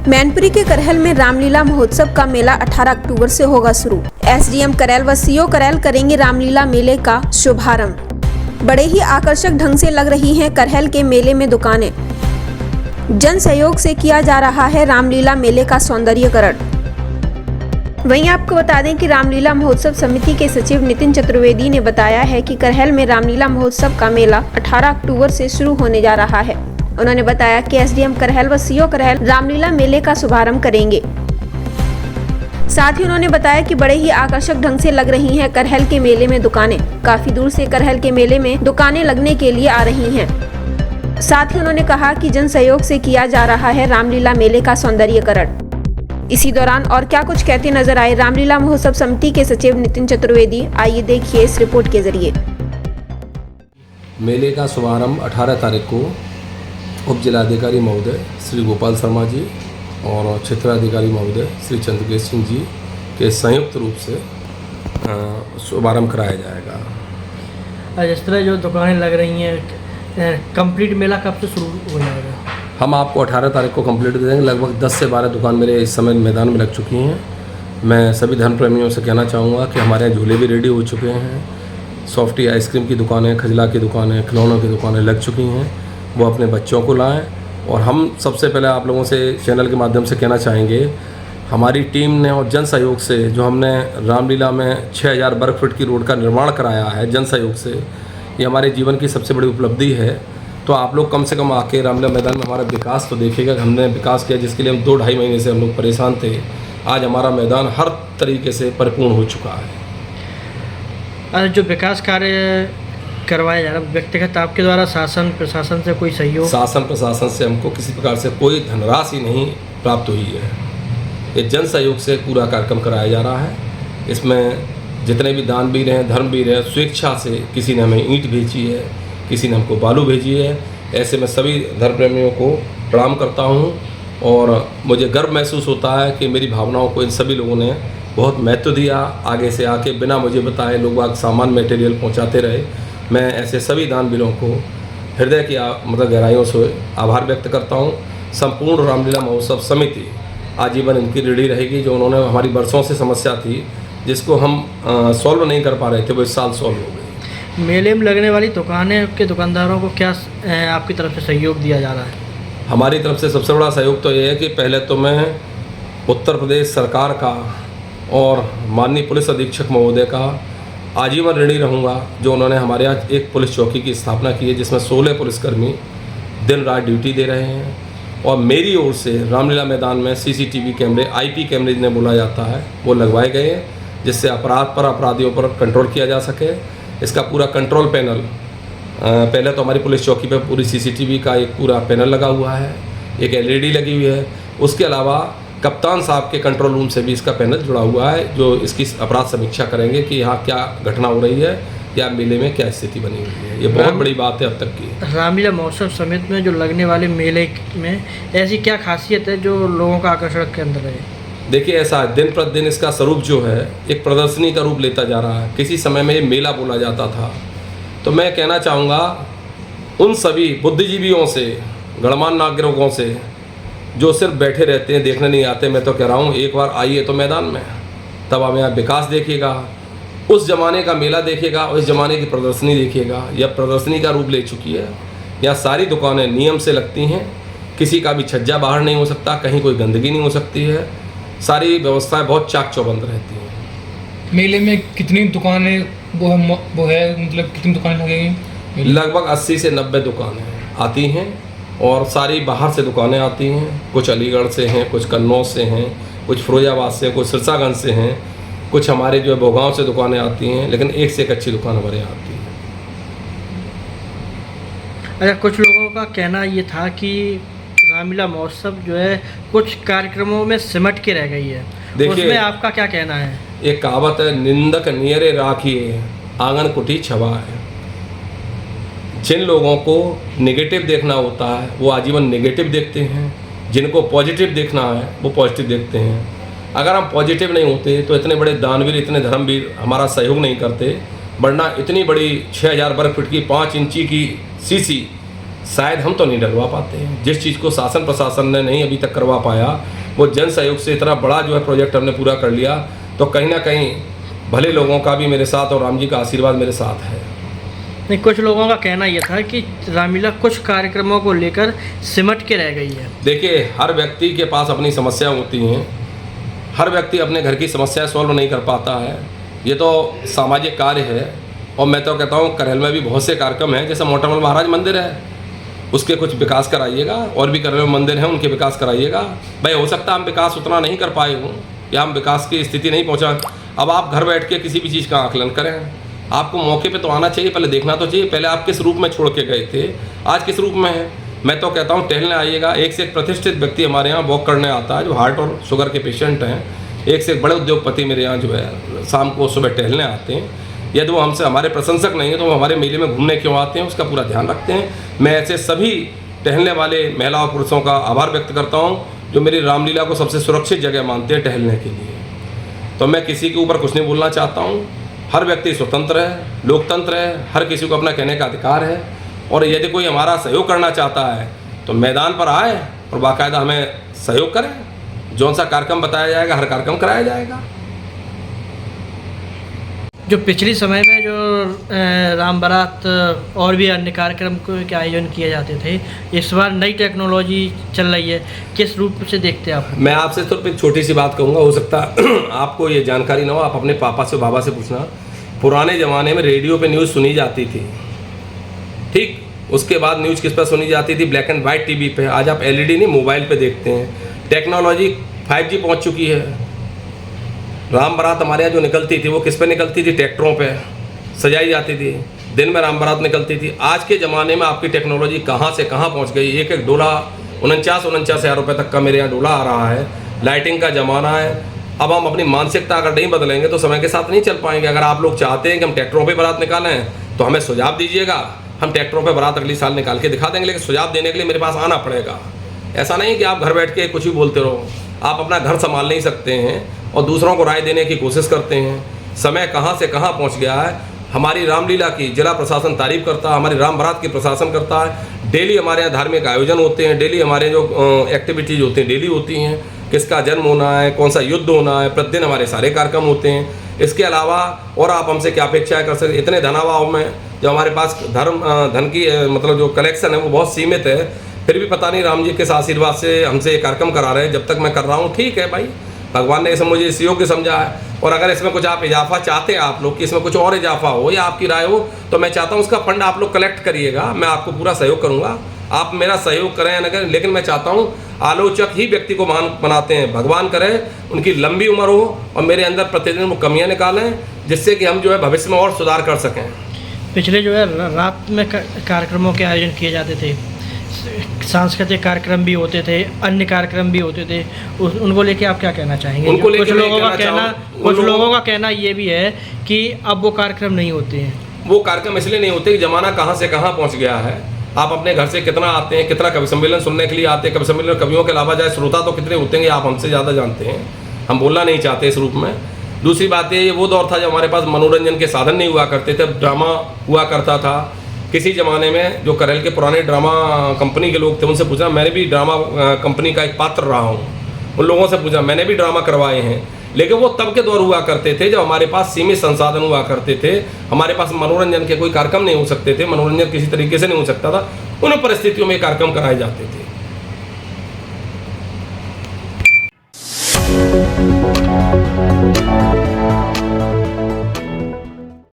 मैनपुरी के करहल में रामलीला महोत्सव का मेला 18 अक्टूबर से होगा शुरू। एसडीएम करैल व सीओ करैल करेंगे रामलीला मेले का शुभारंभ। बड़े ही आकर्षक ढंग से लग रही हैं करहल के मेले में दुकानें। जन सहयोग से किया जा रहा है रामलीला मेले का सौंदर्यीकरण। वहीं आपको बता दें कि रामलीला महोत्सव समिति के सचिव नितिन चतुर्वेदी ने बताया है कि करहल में रामलीला महोत्सव का मेला 18 अक्टूबर से शुरू होने जा रहा है। उन्होंने बताया कि एसडीएम करहल व सीओ करहल रामलीला मेले का शुभारंभ करेंगे। साथ ही उन्होंने बताया कि बड़े ही आकर्षक ढंग से लग रही हैं करहल के मेले में दुकानें। काफी दूर से करहल के मेले में दुकानें लगने के लिए आ रही हैं। साथ ही उन्होंने कहा कि जन सहयोग से किया जा रहा है रामलीला मेले का सौंदर्यीकरण। इसी दौरान और क्या कुछ कहते नजर आए रामलीला महोत्सव समिति के सचिव नितिन चतुर्वेदी, आइए देखिए इस रिपोर्ट के जरिए। मेले का शुभारंभ 18 तारीख को उप जिलाधिकारी महोदय श्री गोपाल शर्मा जी और क्षेत्राधिकारी महोदय श्री चंद्रकेश सिंह जी के संयुक्त रूप से शुभारंभ कराया जाएगा। जिस तरह जो दुकानें लग रही हैं, कंप्लीट मेला कब से शुरू हो जाएगा? हम आपको 18 तारीख को कंप्लीट दे देंगे। लगभग 10 से 12 दुकान मेरे इस समय मैदान में लग चुकी हैं। मैं सभी धर्म प्रेमियों से कहना चाहूँगा कि हमारे यहाँ झूले भी रेडी हो चुके हैं। सॉफ्टी आइसक्रीम की दुकानें, खजला की दुकानें, खिलौनों की दुकानें लग चुकी हैं। वो अपने बच्चों को लाएं। और हम सबसे पहले आप लोगों से चैनल के माध्यम से कहना चाहेंगे, हमारी टीम ने और जन सहयोग से जो हमने रामलीला में 6000 वर्ग फीट की रोड का निर्माण कराया है जन सहयोग से, ये हमारे जीवन की सबसे बड़ी उपलब्धि है। तो आप लोग कम से कम आके रामलीला मैदान में हमारा विकास तो देखिएगा। हमने विकास किया जिसके लिए हम 2-2.5 महीने से हम लोग परेशान थे। आज हमारा मैदान हर तरीके से परिपूर्ण हो चुका है। जो विकास कार्य करवाया जा रहा है व्यक्तिगत आपके द्वारा शासन प्रशासन से कोई सहयोग? शासन प्रशासन से हमको किसी प्रकार से कोई धनराशि नहीं प्राप्त हुई है। ये जन सहयोग से पूरा कार्यक्रम कराया जा रहा है। इसमें जितने भी दानवीर हैं, धर्मवीर हैं, स्वेच्छा से किसी ने हमें ईंट भेजी है, किसी ने हमको बालू भेजी है। ऐसे में सभी धर्म प्रेमियों को प्रणाम करता हूँ और मुझे गर्व महसूस होता है कि मेरी भावनाओं को इन सभी लोगों ने बहुत महत्व दिया। आगे से आके बिना मुझे बताए लोग सामान मटेरियल पहुँचाते रहे। मैं ऐसे सभी दानवीरों को हृदय की गहराइयों से आभार व्यक्त करता हूँ। संपूर्ण रामलीला महोत्सव समिति आजीवन इनकी ऋणी रहेगी। जो उन्होंने हमारी बरसों से समस्या थी जिसको हम सॉल्व नहीं कर पा रहे थे, वो इस साल सॉल्व हो गई। मेले में लगने वाली दुकानें के दुकानदारों को क्या आपकी तरफ से सहयोग दिया जा रहा है? हमारी तरफ से सबसे बड़ा सहयोग तो ये है कि पहले तो मैं उत्तर प्रदेश सरकार का और माननीय पुलिस अधीक्षक महोदय का आजीवन ऋणी रहूँगा। जो उन्होंने हमारे यहाँ एक पुलिस चौकी की स्थापना की है जिसमें 16 पुलिसकर्मी दिन रात ड्यूटी दे रहे हैं। और मेरी ओर से रामलीला मैदान में सीसीटीवी कैमरे, आईपी कैमरे जिन्हें बोला जाता है, वो लगवाए गए हैं जिससे अपराधियों पर कंट्रोल किया जा सके। इसका पूरा कंट्रोल पैनल, पहले तो हमारी पुलिस चौकी पर पूरी सीसीटीवी का एक पूरा पैनल लगा हुआ है, एक एलईडी लगी हुई है। उसके अलावा कप्तान साहब के कंट्रोल रूम से भी इसका पैनल जुड़ा हुआ है जो इसकी अपराध समीक्षा करेंगे कि यहाँ क्या घटना हो रही है या मेले में क्या स्थिति बनी हुई है। ये बहुत बड़ी बात है अब तक की। रामलीला महोत्सव समिति में जो लगने वाले मेले में ऐसी क्या खासियत है जो लोगों का आकर्षण के अंदर है? देखिए, ऐसा है दिन प्रतिदिन इसका स्वरूप जो है एक प्रदर्शनी का रूप लेता जा रहा है। किसी समय में ये मेला बोला जाता था। तो मैं कहना चाहूँगा उन सभी बुद्धिजीवियों से, गणमान्य नागरिकों से जो सिर्फ बैठे रहते हैं, देखने नहीं आते, मैं तो कह रहा हूँ एक बार आइए तो मैदान में, तब आप यहाँ विकास देखिएगा, उस ज़माने का मेला देखिएगा, उस ज़माने की प्रदर्शनी देखिएगा। यह प्रदर्शनी का रूप ले चुकी है। यहाँ सारी दुकानें नियम से लगती हैं, किसी का भी छज्जा बाहर नहीं हो सकता, कहीं कोई गंदगी नहीं हो सकती है, सारी व्यवस्थाएं बहुत चाक चौबंद रहती हैं। मेले में कितनी दुकानें वो है मतलब कितनी दुकानें लगेंगी? लगभग 80 से 90 दुकानें आती हैं और सारी बाहर से दुकानें आती हैं। कुछ अलीगढ़ से हैं, कुछ कन्नौज से हैं, कुछ फिरोजाबाद से, कुछ सिरसागंज से हैं, कुछ हमारे जो भोगांव से दुकानें आती हैं। लेकिन एक से एक अच्छी दुकान हमारे यहाँ आती है। अच्छा, कुछ लोगों का कहना ये था कि रामलीला महोत्सव जो है कुछ कार्यक्रमों में सिमट के रह गई है। देखिए, उसमें आपका क्या कहना है? एक कहावत है, निंदक नियरे राखिए आंगन कुटी छवा है। जिन लोगों को नेगेटिव देखना होता है वो आजीवन नेगेटिव देखते हैं, जिनको पॉजिटिव देखना है वो पॉजिटिव देखते हैं। अगर हम पॉजिटिव नहीं होते तो इतने बड़े दानवीर, इतने धर्मवीर हमारा सहयोग नहीं करते, वरना इतनी बड़ी 6000 वर्ग फीट की 5 इंची की सीसी शायद हम तो नहीं डलवा पाते हैं। जिस चीज़ को शासन प्रशासन ने नहीं अभी तक करवा पाया, वो जन सहयोग से इतना बड़ा जो है प्रोजेक्ट हमने पूरा कर लिया, तो कहीं ना कहीं भले लोगों का भी मेरे साथ और राम जी का आशीर्वाद मेरे साथ है। नहीं, कुछ लोगों का कहना यह था कि रामलीला कुछ कार्यक्रमों को लेकर सिमट के रह गई है। देखिए, हर व्यक्ति के पास अपनी समस्याएं होती हैं, हर व्यक्ति अपने घर की समस्या सॉल्व नहीं कर पाता है। ये तो सामाजिक कार्य है, और मैं तो कहता हूँ करहल में भी बहुत से कार्यक्रम हैं, जैसे मोटरमल महाराज मंदिर है, उसके कुछ विकास कराइएगा, और भी करहल में मंदिर हैं उनके विकास कराइएगा। भाई हो सकता है हम विकास उतना नहीं कर पाए हों, या हम विकास की स्थिति नहीं पहुँचा। अब आप घर बैठ के किसी भी चीज़ का आकलन करें, आपको मौके पे तो आना चाहिए, पहले देखना तो चाहिए, पहले आप किस रूप में छोड़ के गए थे, आज किस रूप में है। मैं तो कहता हूँ टहलने आइएगा। एक से एक प्रतिष्ठित व्यक्ति हमारे यहाँ वॉक करने आता है, जो हार्ट और शुगर के पेशेंट हैं। एक से एक बड़े उद्योगपति मेरे यहाँ जो है शाम को सुबह टहलने आते हैं। यदि वो हमसे हमारे प्रशंसक नहीं है तो वो हमारे मेले में घूमने क्यों आते हैं, उसका पूरा ध्यान रखते हैं। मैं ऐसे सभी टहलने वाले महिला और पुरुषों का आभार व्यक्त करता हूँ, जो मेरी रामलीला को सबसे सुरक्षित जगह मानते हैं टहलने के लिए। तो मैं किसी के ऊपर कुछ नहीं बोलना चाहता हूँ। हर व्यक्ति स्वतंत्र है, लोकतंत्र है, हर किसी को अपना कहने का अधिकार है। और यदि कोई हमारा सहयोग करना चाहता है तो मैदान पर आए और बाकायदा हमें सहयोग करें। जौन सा कार्यक्रम बताया जाएगा, हर कार्यक्रम कराया जाएगा। जो पिछले समय में जो राम बारात और भी अन्य कार्यक्रम के आयोजन किए जाते थे, इस बार नई टेक्नोलॉजी चल रही है, किस रूप से देखते हैं आप? मैं आपसे तो एक छोटी सी बात कहूँगा, हो सकता आपको ये जानकारी ना हो, आप अपने पापा से बाबा से पूछना। पुराने ज़माने में रेडियो पे न्यूज़ सुनी जाती थी, ठीक, उसके बाद न्यूज़ किस पर सुनी जाती थी? ब्लैक एंड वाइट टीवी पे। आज आप एलईडी नहीं, मोबाइल पे देखते हैं। टेक्नोलॉजी 5G पहुंच चुकी है। राम बारात हमारे यहाँ जो निकलती थी वो किस पे निकलती थी? ट्रैक्टरों पे सजाई जाती थी, दिन में राम बारात निकलती थी। आज के ज़माने में आपकी टेक्नोलॉजी कहाँ से कहाँ पहुँच गई। एक एक डोला 49 हज़ार रुपये तक का मेरे यहाँ डोला आ रहा है। लाइटिंग का ज़माना है। अब हम अपनी मानसिकता अगर नहीं बदलेंगे तो समय के साथ नहीं चल पाएंगे। अगर आप लोग चाहते हैं कि हम ट्रैक्टरों पर बारात निकालें तो हमें सुझाव दीजिएगा, हम ट्रैक्टरों पर बारात अगले साल निकाल के दिखा देंगे। लेकिन सुझाव देने के लिए मेरे पास आना पड़ेगा। ऐसा नहीं कि आप घर बैठ के कुछ भी बोलते रहो। आप अपना घर संभाल नहीं सकते हैं और दूसरों को राय देने की कोशिश करते हैं। समय कहाँ से कहाँ पहुँच गया है। हमारी रामलीला की जिला प्रशासन तारीफ करता है, हमारी राम बारात की प्रशासन करता है। डेली हमारे यहाँ धार्मिक आयोजन होते हैं, डेली हमारे जो एक्टिविटीज़ होती हैं डेली होती हैं। किसका जन्म होना है, कौन सा युद्ध होना है, प्रतिदिन हमारे सारे कार्यक्रम होते हैं। इसके अलावा और आप हमसे क्या अपेक्षाएँ कर सकते? इतने धनाभाव में जो हमारे पास धन की मतलब जो कलेक्शन है वो बहुत सीमित है, फिर भी पता नहीं राम जी के आशीर्वाद से हमसे ये कार्यक्रम करा रहे हैं। जब तक मैं कर रहा हूँ ठीक है भाई, भगवान ने इसे मुझे इस योग्य समझा है। और अगर इसमें कुछ आप इजाफा चाहते हैं, आप लोग कि इसमें कुछ और इजाफा हो या आपकी राय हो, तो मैं चाहता हूँ उसका फंड आप लोग कलेक्ट करिएगा। मैं आपको पूरा सहयोग करूँगा, आप मेरा सहयोग करें या न करें। लेकिन मैं चाहता हूँ आलोचक ही व्यक्ति को महान बनाते हैं। भगवान करे उनकी लंबी उम्र हो और मेरे अंदर प्रतिदिन वो कमियाँ निकालें, जिससे कि हम जो है भविष्य में और सुधार कर सकें। पिछले जो है रात में कार्यक्रमों के आयोजन किए जाते थे, सांस्कृतिक कार्यक्रम भी होते थे, अन्य कार्यक्रम भी होते थे, उनको लेके आप क्या कहना चाहेंगे? कुछ लोगों का कहना ये भी है कि अब वो कार्यक्रम नहीं होते हैं। वो कार्यक्रम इसलिए नहीं होते कि ज़माना कहाँ से कहाँ पहुँच गया है। आप अपने घर से कितना आते हैं, कितना कवि सम्मेलन सुनने के लिए आते हैं। कवि सम्मेलन कवियों के अलावा जाए श्रोता तो कितने होते हैं, आप हमसे ज़्यादा जानते हैं। हम बोलना नहीं चाहते इस रूप में। दूसरी बात ये वो दौर था जब हमारे पास मनोरंजन के साधन नहीं हुआ करते थे, ड्रामा हुआ करता था। किसी ज़माने में जो करहल के पुराने ड्रामा कंपनी के लोग थे उनसे पूछा, मैंने भी ड्रामा कंपनी का एक पात्र रहा हूँ, उन लोगों से पूछा, मैंने भी ड्रामा करवाए हैं। लेकिन वो तब के दौर हुआ करते थे जब हमारे पास सीमित संसाधन हुआ करते थे, हमारे पास मनोरंजन के कोई कार्यक्रम नहीं हो सकते थे, मनोरंजन किसी तरीके से नहीं हो सकता था। उन परिस्थितियों में कार्यक्रम कराए जाते थे।